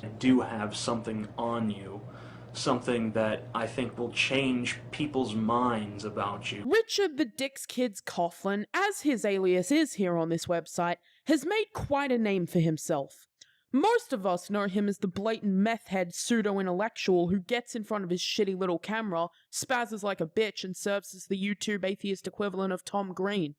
do have something on you, something that I think will change people's minds about you. Richard the Dick's Kids Coughlin, as his alias is here on this website, has made quite a name for himself. Most of us know him as the blatant meth head pseudo-intellectual who gets in front of his shitty little camera, spazzes like a bitch, and serves as the YouTube atheist equivalent of Tom Green.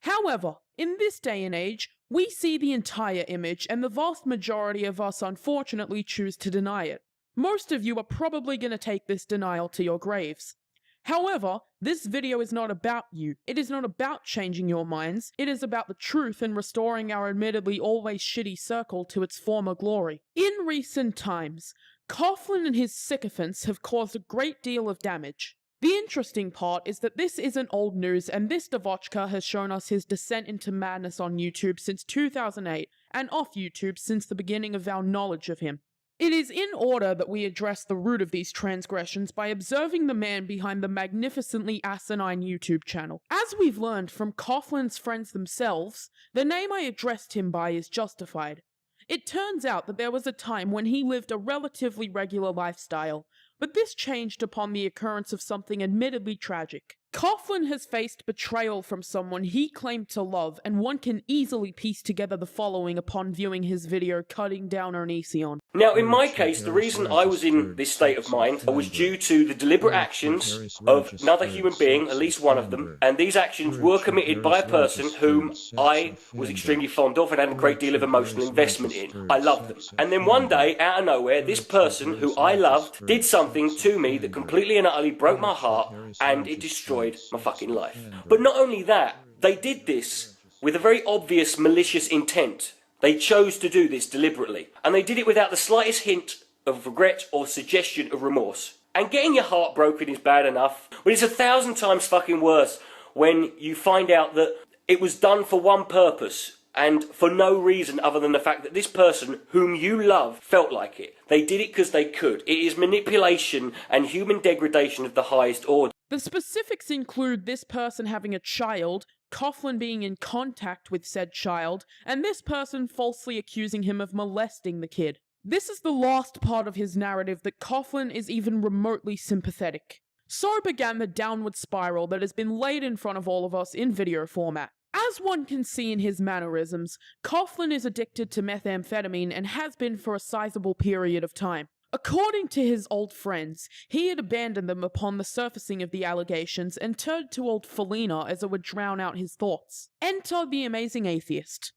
However, in this day and age, we see the entire image, and the vast majority of us unfortunately choose to deny it. Most of you are probably going to take this denial to your graves. However, this video is not about you. It is not about changing your minds. It is about the truth and restoring our admittedly always shitty circle to its former glory. In recent times, Coughlin and his sycophants have caused a great deal of damage. The interesting part is that this isn't old news, and this Davochka has shown us his descent into madness on YouTube since 2008, and off YouTube since the beginning of our knowledge of him. It is in order that we address the root of these transgressions by observing the man behind the magnificently asinine YouTube channel. As we've learned from Coughlin's friends themselves, the name I addressed him by is justified. It turns out that there was a time when he lived a relatively regular lifestyle, but this changed upon the occurrence of something admittedly tragic. Coughlin has faced betrayal from someone he claimed to love, and one can easily piece together the following upon viewing his video Cutting Down Onision. Now, in my case, the reason I was in this state of mind was due to the deliberate actions of another human being, at least one of them, and these actions were committed by a person whom I was extremely fond of and had a great deal of emotional investment in. I loved them. And then one day, out of nowhere, this person who I loved did something to me that completely and utterly broke my heart, and it destroyed my fucking life. But not only that, they did this with a very obvious malicious intent. They chose to do this deliberately, and they did it without the slightest hint of regret or suggestion of remorse. And getting your heart broken is bad enough, but it's 1,000 times fucking worse when you find out that it was done for one purpose and for no reason other than the fact that this person whom you love felt like it. They did it because they could. It is manipulation and human degradation of the highest order. The specifics include this person having a child, Coughlin being in contact with said child, and this person falsely accusing him of molesting the kid. This is the last part of his narrative that Coughlin is even remotely sympathetic. So began the downward spiral that has been laid in front of all of us in video format. As one can see in his mannerisms, Coughlin is addicted to methamphetamine and has been for a sizable period of time. According to his old friends, he had abandoned them upon the surfacing of the allegations and turned to old Felina as it would drown out his thoughts. Enter the amazing atheist.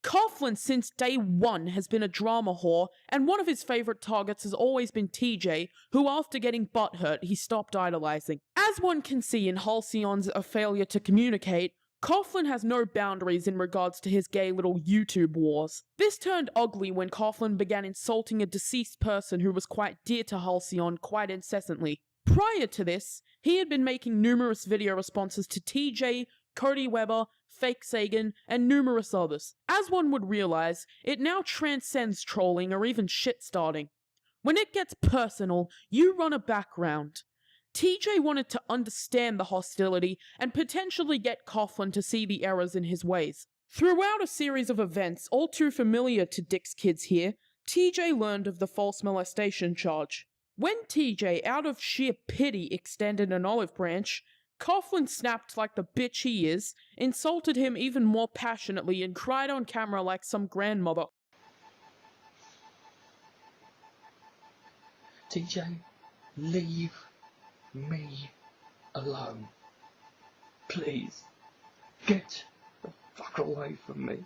Coughlin since day one has been a drama whore, and one of his favorite targets has always been TJ, who after getting butthurt he stopped idolizing. As one can see in Halcyon's A Failure to Communicate, Coughlin has no boundaries in regards to his gay little YouTube wars. This turned ugly when Coughlin began insulting a deceased person who was quite dear to Halcyon quite incessantly. Prior to this, he had been making numerous video responses to TJ, Cody Weber, Fake Sagan, and numerous others. As one would realize, it now transcends trolling or even shit-starting. When it gets personal, you run a background. TJ wanted to understand the hostility and potentially get Coughlin to see the errors in his ways. Throughout a series of events all too familiar to Dick's Kids here, TJ learned of the false molestation charge. When TJ, out of sheer pity, extended an olive branch, Coughlin snapped like the bitch he is, insulted him even more passionately, and cried on camera like some grandmother. TJ, leave me alone. Please, get the fuck away from me.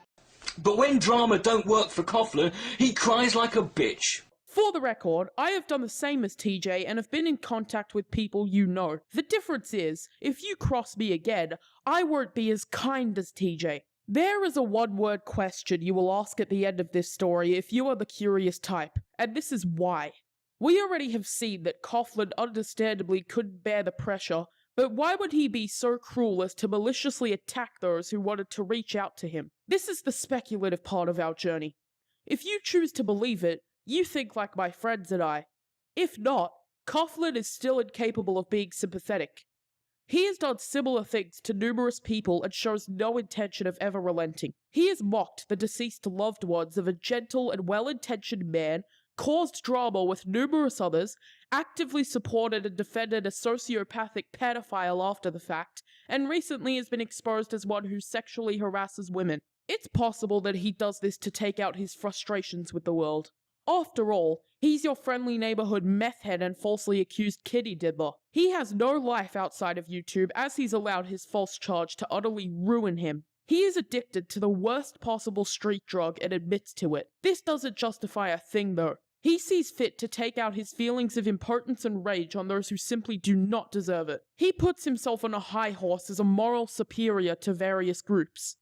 But when drama don't work for Coughlin, he cries like a bitch. For the record, I have done the same as TJ and have been in contact with people you know. The difference is, if you cross me again, I won't be as kind as TJ. There is a one-word question you will ask at the end of this story if you are the curious type, and this is why. We already have seen that Coughlin understandably couldn't bear the pressure, but why would he be so cruel as to maliciously attack those who wanted to reach out to him? This is the speculative part of our journey. If you choose to believe it, you think like my friends and I. If not, Coughlin is still incapable of being sympathetic. He has done similar things to numerous people and shows no intention of ever relenting. He has mocked the deceased loved ones of a gentle and well-intentioned man caused drama with numerous others, actively supported and defended a sociopathic pedophile after the fact, and recently has been exposed as one who sexually harasses women. It's possible that he does this to take out his frustrations with the world. After all, he's your friendly neighborhood meth head and falsely accused kitty diddler. He has no life outside of YouTube, as he's allowed his false charge to utterly ruin him. He is addicted to the worst possible street drug and admits to it. This doesn't justify a thing though. He sees fit to take out his feelings of impotence and rage on those who simply do not deserve it. He puts himself on a high horse as a moral superior to various groups.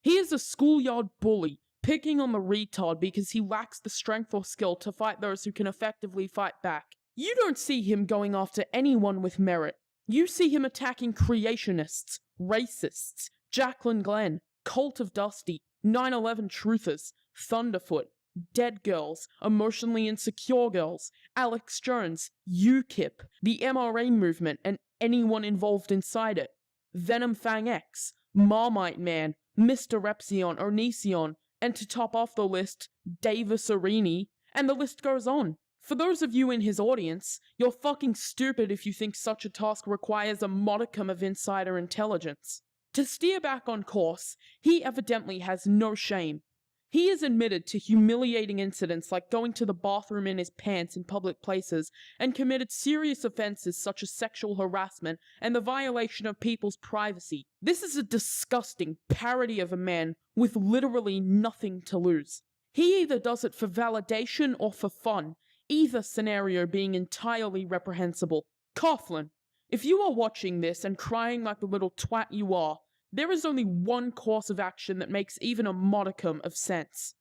He is a schoolyard bully, picking on the retard because he lacks the strength or skill to fight those who can effectively fight back. You don't see him going after anyone with merit. You see him attacking creationists, racists, Jacqueline Glenn, Cult of Dusty, 9/11 truthers, Thunderfoot, Dead Girls, Emotionally Insecure Girls, Alex Jones, UKIP, the MRA movement, and anyone involved inside it. Venom Fang X, Marmite Man, Mr. Repsion, Onision, and to top off the list, Davis Arini, and the list goes on. For those of you in his audience, you're fucking stupid if you think such a task requires a modicum of insider intelligence. To steer back on course, he evidently has no shame. He is admitted to humiliating incidents like going to the bathroom in his pants in public places, and committed serious offenses such as sexual harassment and the violation of people's privacy. This is a disgusting parody of a man with literally nothing to lose. He either does it for validation or for fun, either scenario being entirely reprehensible. Coughlin, if you are watching this and crying like the little twat you are, there is only one course of action that makes even a modicum of sense.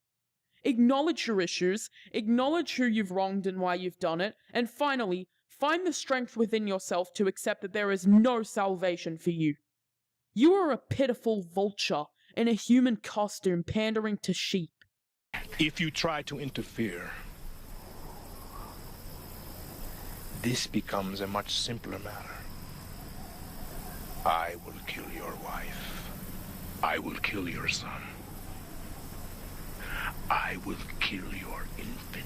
Acknowledge your issues, acknowledge who you've wronged and why you've done it, and finally, find the strength within yourself to accept that there is no salvation for you. You are a pitiful vulture in a human costume pandering to sheep. If you try to interfere, this becomes a much simpler matter. I will kill your wife. I will kill your son. I will kill your infant.